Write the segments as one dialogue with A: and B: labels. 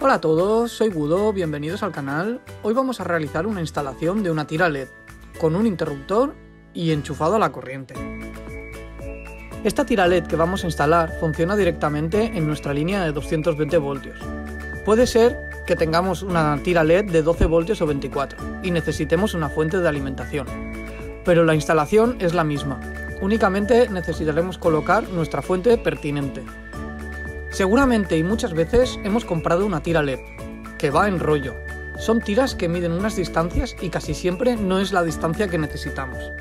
A: Hola a todos, soy Gudo, bienvenidos al canal. Hoy vamos a realizar una instalación de una tira LED con un interruptor y enchufado a la corriente. Esta tira LED que vamos a instalar funciona directamente en nuestra línea de 220 voltios. Puede ser que tengamos una tira LED de 12 voltios o 24 y necesitemos una fuente de alimentación, pero la instalación es la misma. Únicamente necesitaremos colocar nuestra fuente pertinente. Seguramente y muchas veces hemos comprado una tira LED, que va en rollo. Son tiras que miden unas distancias y casi siempre no es la distancia que necesitamos.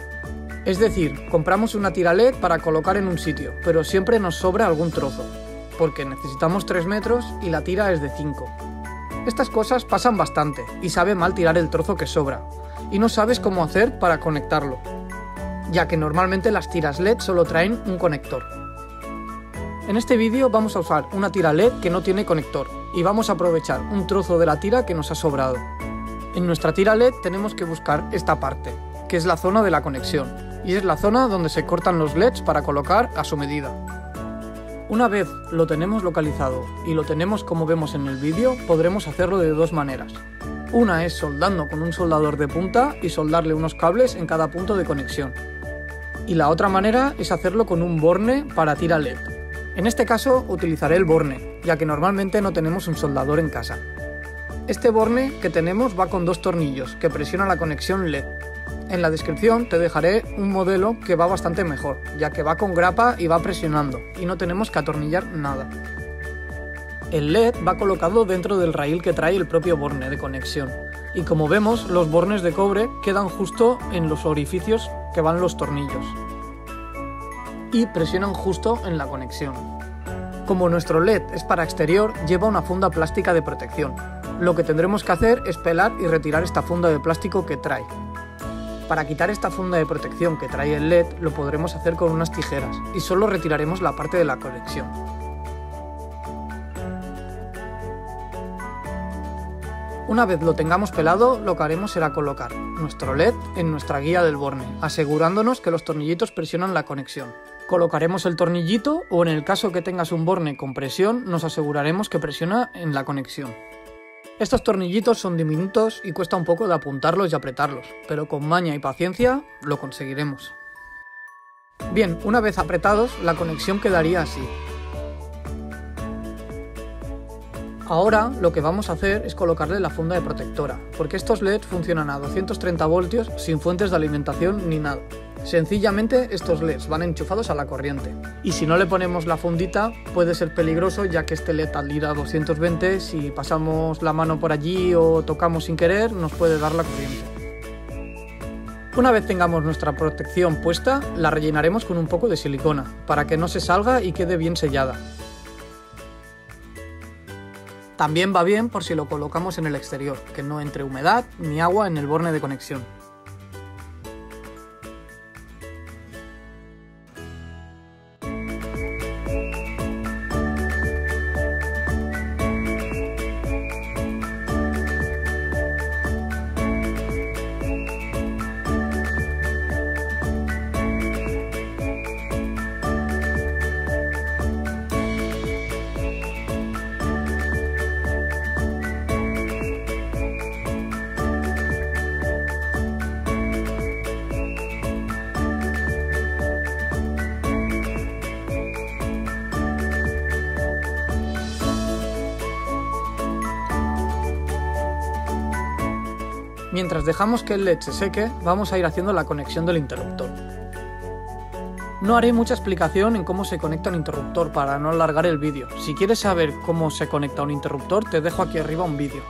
A: Es decir, compramos una tira LED para colocar en un sitio, pero siempre nos sobra algún trozo, porque necesitamos 3 metros y la tira es de 5. Estas cosas pasan bastante y sabe mal tirar el trozo que sobra, y no sabes cómo hacer para conectarlo, ya que normalmente las tiras LED solo traen un conector. En este vídeo vamos a usar una tira LED que no tiene conector y vamos a aprovechar un trozo de la tira que nos ha sobrado. En nuestra tira LED tenemos que buscar esta parte, que es la zona de la conexión, y es la zona donde se cortan los LEDs para colocar a su medida. Una vez lo tenemos localizado y lo tenemos como vemos en el vídeo, podremos hacerlo de dos maneras. Una es soldando con un soldador de punta y soldarle unos cables en cada punto de conexión. Y la otra manera es hacerlo con un borne para tira LED. En este caso utilizaré el borne, ya que normalmente no tenemos un soldador en casa. Este borne que tenemos va con 2 tornillos que presionan la conexión LED. En la descripción te dejaré un modelo que va bastante mejor, ya que va con grapa y va presionando, y no tenemos que atornillar nada. El LED va colocado dentro del raíl que trae el propio borne de conexión, y como vemos los bornes de cobre quedan justo en los orificios que van los tornillos y presionan justo en la conexión. Como nuestro LED es para exterior, lleva una funda plástica de protección. Lo que tendremos que hacer es pelar y retirar esta funda de plástico que trae. Para quitar esta funda de protección que trae el LED lo podremos hacer con unas tijeras y solo retiraremos la parte de la conexión. Una vez lo tengamos pelado, lo que haremos será colocar nuestro LED en nuestra guía del borne, asegurándonos que los tornillitos presionan la conexión. Colocaremos el tornillito o en el caso que tengas un borne con presión, nos aseguraremos que presiona en la conexión. Estos tornillitos son diminutos y cuesta un poco de apuntarlos y apretarlos, pero con maña y paciencia lo conseguiremos. Bien, una vez apretados, la conexión quedaría así. Ahora lo que vamos a hacer es colocarle la funda de protectora, porque estos LEDs funcionan a 230 voltios sin fuentes de alimentación ni nada. Sencillamente estos LEDs van enchufados a la corriente, y si no le ponemos la fundita puede ser peligroso, ya que este LED al ir a 220, si pasamos la mano por allí o tocamos sin querer, nos puede dar la corriente. Una vez tengamos nuestra protección puesta, la rellenaremos con un poco de silicona, para que no se salga y quede bien sellada. También va bien por si lo colocamos en el exterior, que no entre humedad ni agua en el borne de conexión. Mientras dejamos que el LED se seque, vamos a ir haciendo la conexión del interruptor. No haré mucha explicación en cómo se conecta un interruptor para no alargar el vídeo. Si quieres saber cómo se conecta un interruptor, te dejo aquí arriba un vídeo.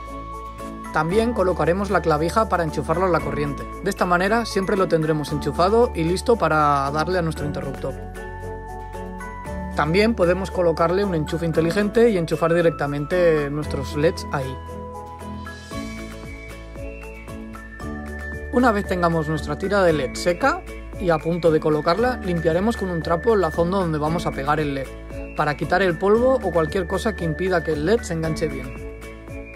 A: También colocaremos la clavija para enchufarlo a la corriente. De esta manera siempre lo tendremos enchufado y listo para darle a nuestro interruptor. También podemos colocarle un enchufe inteligente y enchufar directamente nuestros LEDs ahí. Una vez tengamos nuestra tira de LED seca y a punto de colocarla, limpiaremos con un trapo la zona donde vamos a pegar el LED, para quitar el polvo o cualquier cosa que impida que el LED se enganche bien.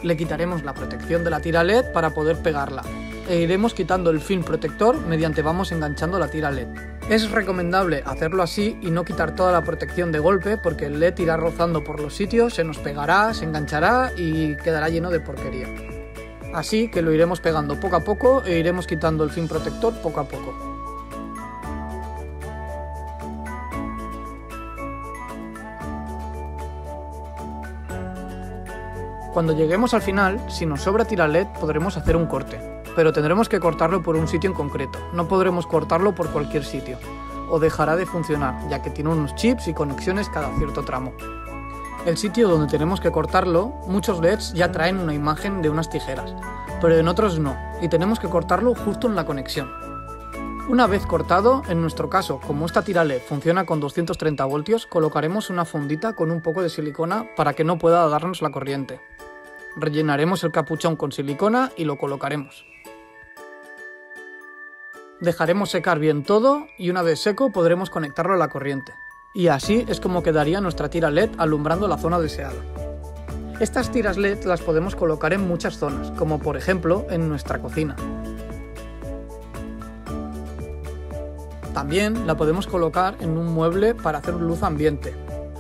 A: Le quitaremos la protección de la tira LED para poder pegarla. e iremos quitando el film protector mediante vamos enganchando la tira LED. Es recomendable hacerlo así y no quitar toda la protección de golpe porque el LED irá rozando por los sitios, se nos pegará, se enganchará y quedará lleno de porquería. Así que lo iremos pegando poco a poco e iremos quitando el film protector poco a poco. Cuando lleguemos al final, si nos sobra tira LED podremos hacer un corte, pero tendremos que cortarlo por un sitio en concreto, no podremos cortarlo por cualquier sitio, o dejará de funcionar, ya que tiene unos chips y conexiones cada cierto tramo. El sitio donde tenemos que cortarlo, muchos LEDs ya traen una imagen de unas tijeras, pero en otros no, y tenemos que cortarlo justo en la conexión. Una vez cortado, en nuestro caso, como esta tira LED funciona con 230 voltios, colocaremos una fundita con un poco de silicona para que no pueda darnos la corriente. Rellenaremos el capuchón con silicona y lo colocaremos. Dejaremos secar bien todo y una vez seco podremos conectarlo a la corriente. Y así es como quedaría nuestra tira LED alumbrando la zona deseada. Estas tiras LED las podemos colocar en muchas zonas, como por ejemplo en nuestra cocina. También la podemos colocar en un mueble para hacer luz ambiente.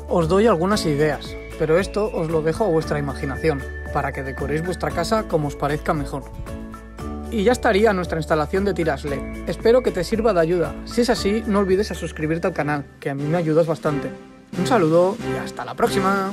A: Os doy algunas ideas, pero esto os lo dejo a vuestra imaginación, para que decoréis vuestra casa como os parezca mejor. Y ya estaría nuestra instalación de tiras LED. Espero que te sirva de ayuda. Si es así, no olvides a suscribirte al canal, que a mí me ayudas bastante. Un saludo y hasta la próxima.